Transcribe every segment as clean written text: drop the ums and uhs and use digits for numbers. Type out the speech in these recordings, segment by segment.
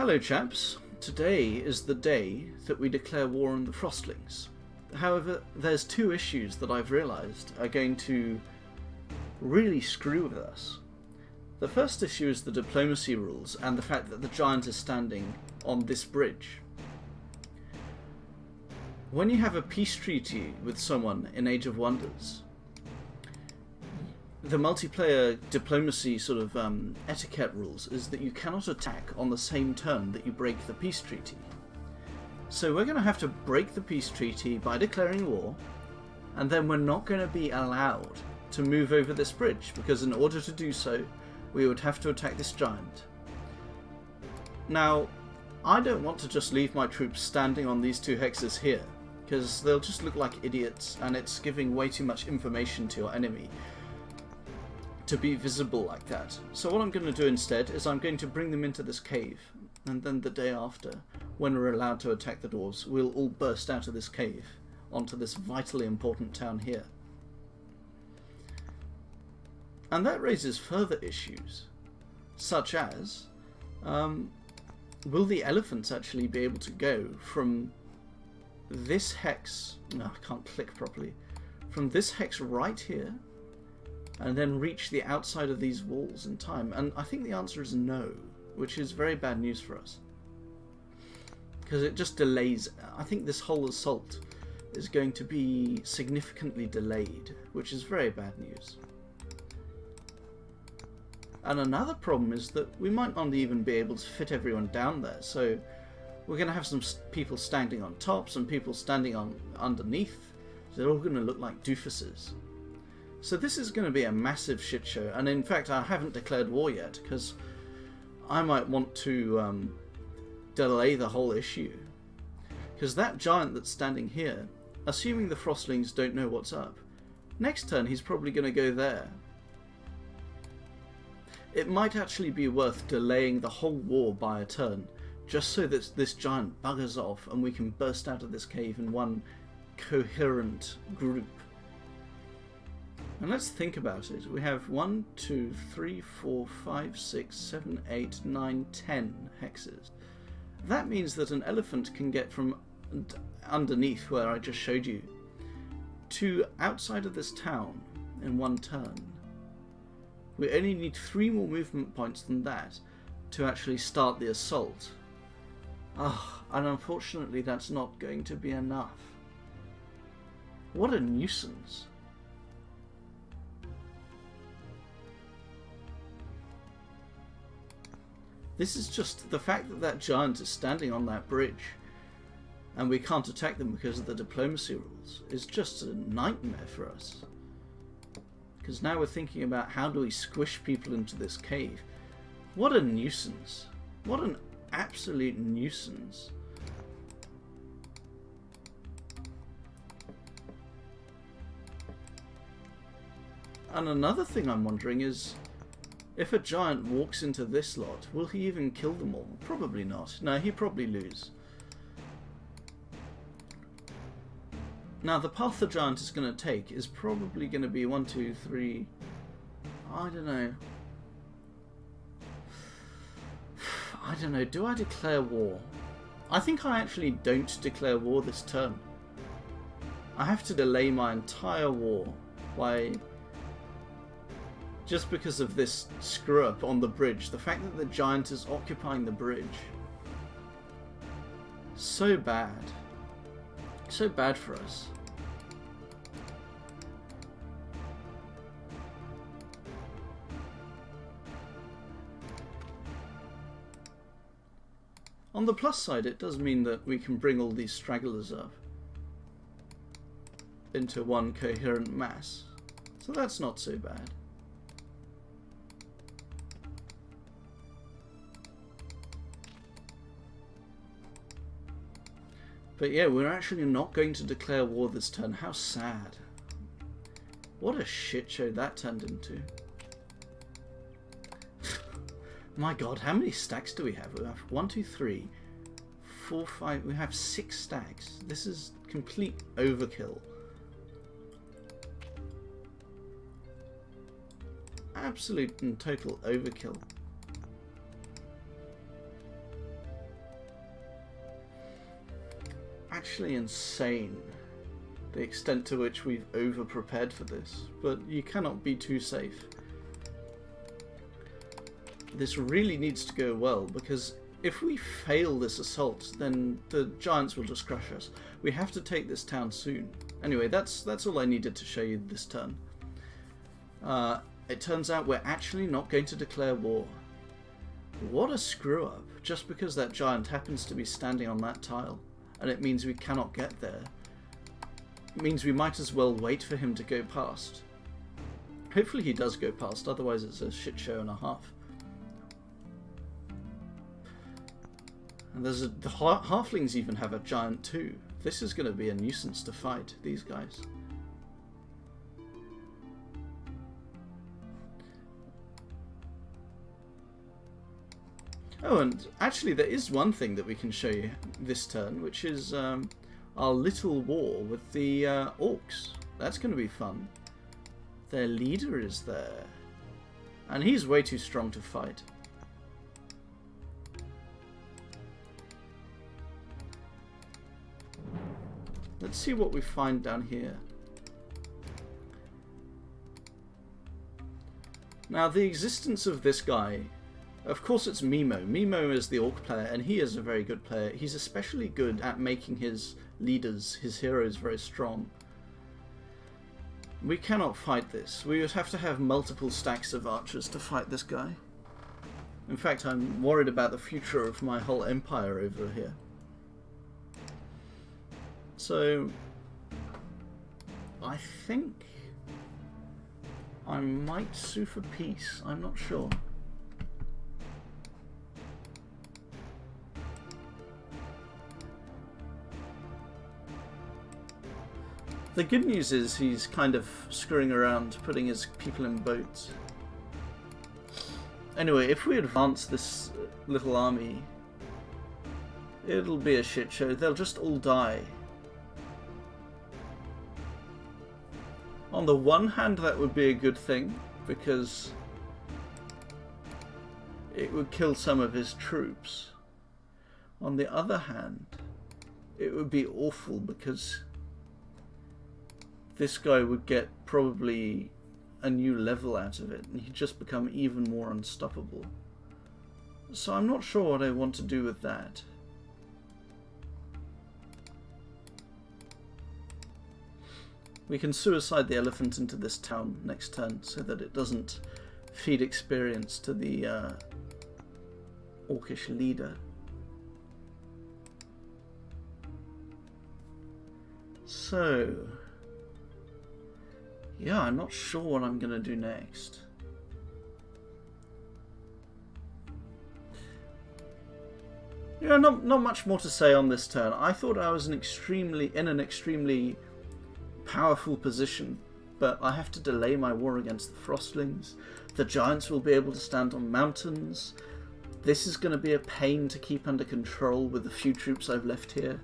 Hello chaps, today is the day that we declare war on the Frostlings. However, there's two issues that I've realised are going to really screw with us. The first issue is the diplomacy rules and the fact that the giant is standing on this bridge. When you have a peace treaty with someone in Age of Wonders, the multiplayer diplomacy sort of etiquette rules is that you cannot attack on the same turn that you break the peace treaty. So we're going to have to break the peace treaty by declaring war, and then we're not going to be allowed to move over this bridge, because in order to do so, we would have to attack this giant. Now, I don't want to just leave my troops standing on these two hexes here, because they'll just look like idiots, and it's giving way too much information to your enemy to be visible like that. So what I'm going to do instead is I'm going to bring them into this cave, and then the day after, when we're allowed to attack the dwarves, we'll all burst out of this cave onto this vitally important town here. And that raises further issues, such as, will the elephants actually be able to go from this hex, no I can't click properly, from this hex right here, and then reach the outside of these walls in time? And I think the answer is no, which is very bad news for us, because it just delays. I think this whole assault is going to be significantly delayed, which is very bad news. And another problem is that we might not even be able to fit everyone down there, so we're going to have some people standing on top, some people standing on underneath. They're all going to look like doofuses. So this is going to be a massive shit show, and in fact I haven't declared war yet, because I might want to delay the whole issue. Because that giant that's standing here, assuming the Frostlings don't know what's up, next turn he's probably going to go there. It might actually be worth delaying the whole war by a turn, just so that this giant buggers off and we can burst out of this cave in one coherent group. And let's think about it. We have 1, 2, 3, 4, 5, 6, 7, 8, 9, 10 hexes. That means that an elephant can get from underneath where I just showed you to outside of this town in one turn. We only need 3 more movement points than that to actually start the assault. And unfortunately that's not going to be enough. What a nuisance. This is just the fact that that giant is standing on that bridge and we can't attack them because of the diplomacy rules is just a nightmare for us. Because now we're thinking about how do we squish people into this cave. What a nuisance. What an absolute nuisance. And another thing I'm wondering is, if a giant walks into this lot, will he even kill them all? Probably not. No, he'd probably lose. Now the path the giant is going to take is probably going to be 1, 2, 3... I don't know. I don't know. Do I declare war? I think I actually don't declare war this turn. I have to delay my entire war by... just because of this screw up on the bridge. The fact that the giant is occupying the bridge. So bad. So bad for us. On the plus side, it does mean that we can bring all these stragglers up into one coherent mass. So that's not so bad. But yeah, we're actually not going to declare war this turn. How sad. What a shit show that turned into. My god, how many stacks do we have? We have 1, 2, 3, 4, 5... We have 6 stacks. This is complete overkill. Absolute and total overkill. actually insane, the extent to which we've over-prepared for this, but you cannot be too safe. This really needs to go well, because if we fail this assault, then the giants will just crush us. We have to take this town soon. Anyway, that's all I needed to show you this turn. It turns out we're actually not going to declare war. What a screw up, just because that giant happens to be standing on that tile, and it means we cannot get there. It means we might as well wait for him to go past. Hopefully he does go past, otherwise it's a shit show and a half. And the halflings even have a giant too. This is going to be a nuisance to fight, these guys. Oh, and actually there is one thing that we can show you this turn, which is our little war with the orcs. That's going to be fun. Their leader is there. And he's way too strong to fight. Let's see what we find down here. Now, the existence of this guy, of course it's Mimo. Mimo is the orc player, and he is a very good player. He's especially good at making his leaders, his heroes, very strong. We cannot fight this. We would have to have multiple stacks of archers to fight this guy. In fact, I'm worried about the future of my whole empire over here. So, I think I might sue for peace. I'm not sure. The good news is he's kind of screwing around, putting his people in boats. Anyway, if we advance this little army, it'll be a shit show. They'll just all die. On the one hand, that would be a good thing, because it would kill some of his troops. On the other hand, it would be awful, because this guy would get probably a new level out of it, and he'd just become even more unstoppable. So I'm not sure what I want to do with that. We can suicide the elephant into this town next turn so that it doesn't feed experience to the orcish leader. So, yeah, I'm not sure what I'm going to do next. Yeah, not much more to say on this turn. I thought I was in an extremely powerful position, but I have to delay my war against the Frostlings. The giants will be able to stand on mountains. This is going to be a pain to keep under control with the few troops I've left here.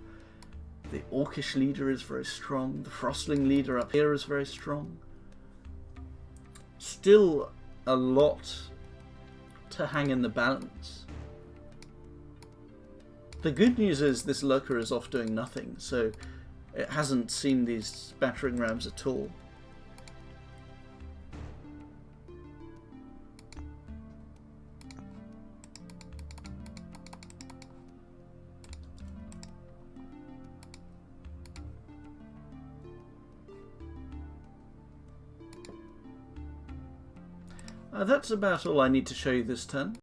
The orcish leader is very strong. The Frostling leader up here is very strong. Still a lot to hang in the balance. The good news is this lurker is off doing nothing, so it hasn't seen these battering rams at all. That's about all I need to show you this turn.